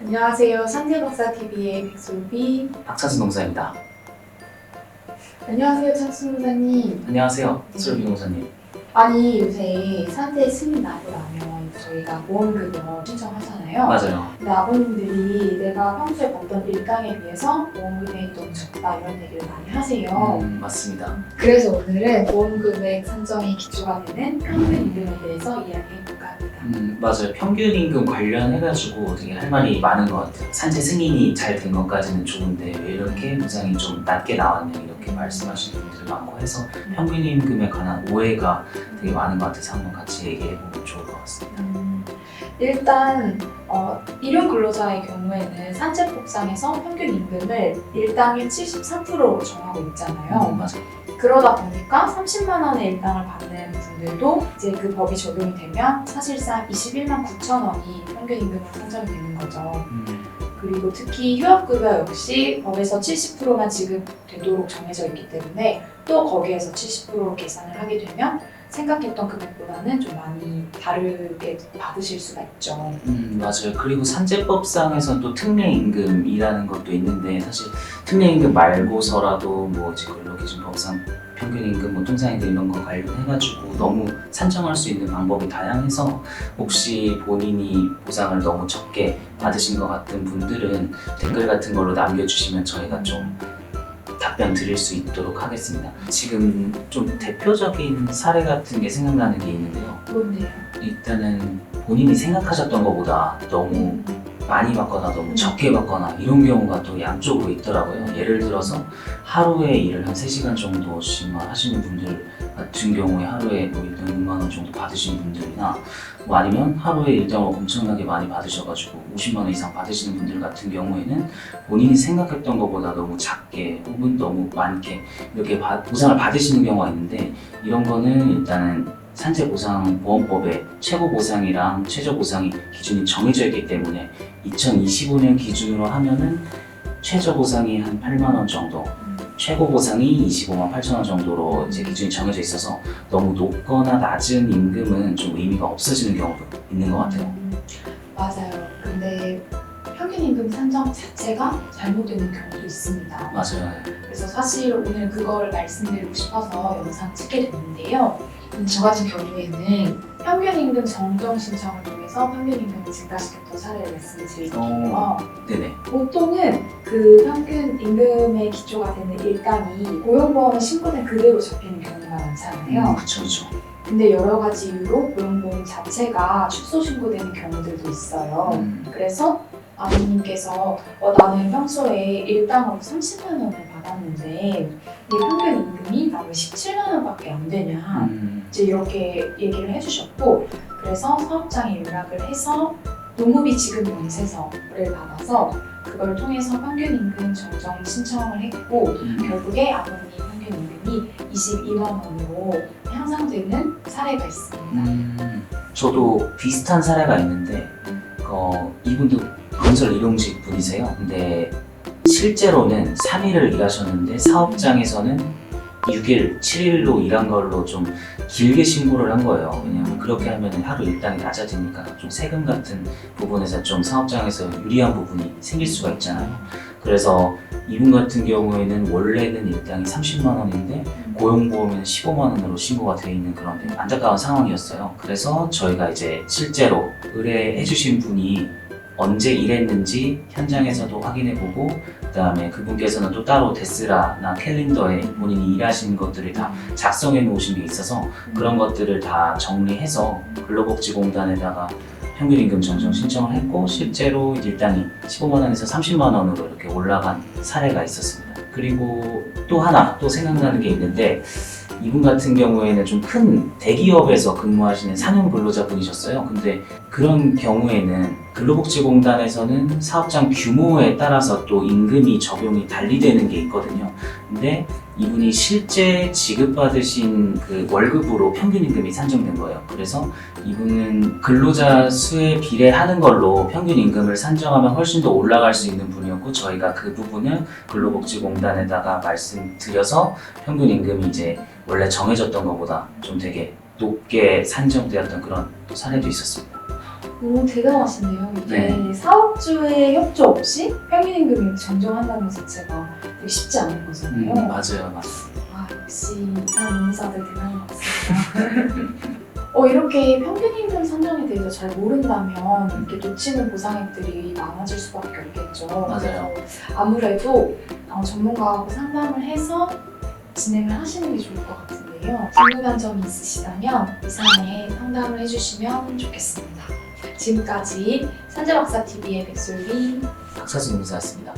안녕하세요. 산재박사TV의 백솔비 박찬수 농사입니다. 안녕하세요. 찬수 농사님. 안녕하세요, 솔비 농사님. 아니 요새 산재 승인 나고 나면 저희가 보험급여 신청하잖아요. 맞아요. 근데 아버님들이 내가 평소에 받던 일당에 비해서 보험금액이 너무 적다 이런 얘기를 많이 하세요. 맞습니다. 그래서 오늘은 보험금액 산정이 기초가 되는 평균 임금에 대해서 이야기해볼까 합니다. 맞아요. 평균 임금 관련해가지고 되게 할 말이 많은 것 같아요. 산재 승인이 잘 된 것까지는 좋은데 왜 이렇게 보상이 좀 낮게 나왔냐 이렇게 말씀하시는 분들이 많고 해서 평균 임금에 관한 오해가 되게 많은 것 같아서 한번 같이 얘기해보면 좋을 것 같습니다. 일단 일용 근로자의 경우에는 산재법상에서 평균 임금을 일당의 73%로 정하고 있잖아요. 맞아요. 그러다 보니까 30만 원의 일당을 받는 분들도 이제 그 법이 적용이 되면 사실상 21만 9천 원이 평균 임금으로 산정이 되는 거죠. 그리고 특히 휴업급여 역시 법에서 70%만 지급되도록 정해져 있기 때문에 또 거기에서 70%로 계산을 하게 되면 생각했던 금액보다는 좀 많이 다르게 받으실 수가 있죠. 맞아요. 그리고 산재법상에서는 또 특례임금이라는 것도 있는데 사실 특례임금 말고서라도 뭐 이제 근로기준법상 평균임금, 뭐 통상임금 이런 거 관련해가지고 너무 산정할 수 있는 방법이 다양해서 혹시 본인이 보상을 너무 적게 받으신 것 같은 분들은 댓글 같은 걸로 남겨주시면 저희가 좀 답변 드릴 수 있도록 하겠습니다. 지금 좀 대표적인 사례 같은 게 생각나는 게 있는데요. 뭔데요? 일단은 본인이 생각하셨던 것보다 너무 많이 받거나 너무 적게 받거나 이런 경우가 또 양쪽으로 있더라고요. 예를 들어서 하루에 일을 한 3시간 정도씩만 하시는 분들 같은 경우에 하루에 뭐 일당 6만 원 정도 받으시는 분들이나 뭐 아니면 하루에 일당을 엄청나게 많이 받으셔가지고 50만 원 이상 받으시는 분들 같은 경우에는 본인이 생각했던 것보다 너무 작게 혹은 너무 많게 이렇게 보상을 받으시는 경우가 있는데 이런 거는 일단은 산재보상보험법에 최고보상이랑 최저보상이 기준이 정해져 있기 때문에 2025년 기준으로 하면은 최저보상이 한 8만 원 정도, 최고보상이 25만 8천 원 정도로 이제 기준이 정해져 있어서 너무 높거나 낮은 임금은 좀 의미가 없어지는 경우도 있는 것 같아요. 맞아요. 근데 평균 임금 산정 자체가 잘못되는 경우도 있습니다. 맞아요. 그래서 사실 오늘 그걸 말씀드리고 싶어서 영상 찍게 됐는데요. 저 같은 경우에는 평균 임금 정정 신청을 통해서 평균 임금을 증가시켰던 사례를 말씀드릴게요. 네네. 보통은 그 평균 임금의 기초가 되는 일당이 고용보험에 신고된 그대로 잡히는 경우가 많잖아요. 그쵸. 근데 여러 가지 이유로 고용보험 자체가 축소 신고되는 경우들도 있어요. 그래서 아버님께서 나는 평소에 일당으로 30만 원을 받았는데 내 평균 임금이 나 왜 17만 원밖에 안 되냐 이제 이렇게 얘기를 해주셨고 그래서 사업장에 연락을 해서 노무비 지급 명세서를 받아서 그걸 통해서 평균 임금 정정 신청을 했고 결국에 아버님 평균 임금이 22만 원으로 향상되는 사례가 있습니다. 저도 비슷한 사례가 있는데 이분도 건설 일용직 분이세요. 근데 실제로는 3일을 일하셨는데 사업장에서는 6일, 7일로 일한 걸로 좀 길게 신고를 한 거예요. 왜냐면 그렇게 하면 하루 일당이 낮아지니까 좀 세금 같은 부분에서 좀 사업장에서 유리한 부분이 생길 수가 있잖아요. 그래서 이분 같은 경우에는 원래는 일당이 30만 원인데 고용보험에는 15만 원으로 신고가 되어 있는 그런 안타까운 상황이었어요. 그래서 저희가 이제 실제로 의뢰해 주신 분이 언제 일했는지 현장에서도 확인해보고 그다음에 그분께서는 또 따로 데스라나 캘린더에 본인이 일하신 것들을 다 작성해 놓으신 게 있어서 그런 것들을 다 정리해서 근로복지공단에다가 평균임금 정정 신청을 했고 실제로 일당이 15만 원에서 30만 원으로 이렇게 올라간 사례가 있었습니다. 그리고 또 하나 또 생각나는 게 있는데 이분 같은 경우에는 좀 큰 대기업에서 근무하시는 상용 근로자분이셨어요. 근데 그런 경우에는 근로복지공단에서는 사업장 규모에 따라서 또 임금이 적용이 달리되는 게 있거든요. 근데 이분이 실제 지급받으신 그 월급으로 평균 임금이 산정된 거예요. 그래서 이분은 근로자 수에 비례하는 걸로 평균 임금을 산정하면 훨씬 더 올라갈 수 있는 분이었고 저희가 그 부분을 근로복지공단에다가 말씀드려서 평균 임금이 이제 원래 정해졌던 것보다 좀 되게 높게 산정되었던 그런 또 사례도 있었습니다. 오, 대단하시네요. 이게 네. 사업주의 협조 없이 평균임금을 정정한다는 것 자체가 되게 쉽지 않은 거잖아요. 맞아요, 맞습니다. 아, 역시 이사 노무사들 대단한 것 같습니다. 이렇게 평균임금 선정에 대해서 잘 모른다면 이렇게 놓치는 보상액들이 많아질 수밖에 없겠죠. 맞아요. 그래서 아무래도 전문가하고 상담을 해서 진행을 하시는 게 좋을 것 같은데요. 궁금한 점이 있으시다면 이 사안에 상담을 해주시면 좋겠습니다. 지금까지 산재박사TV의 백솔비 박사진 의사였습니다.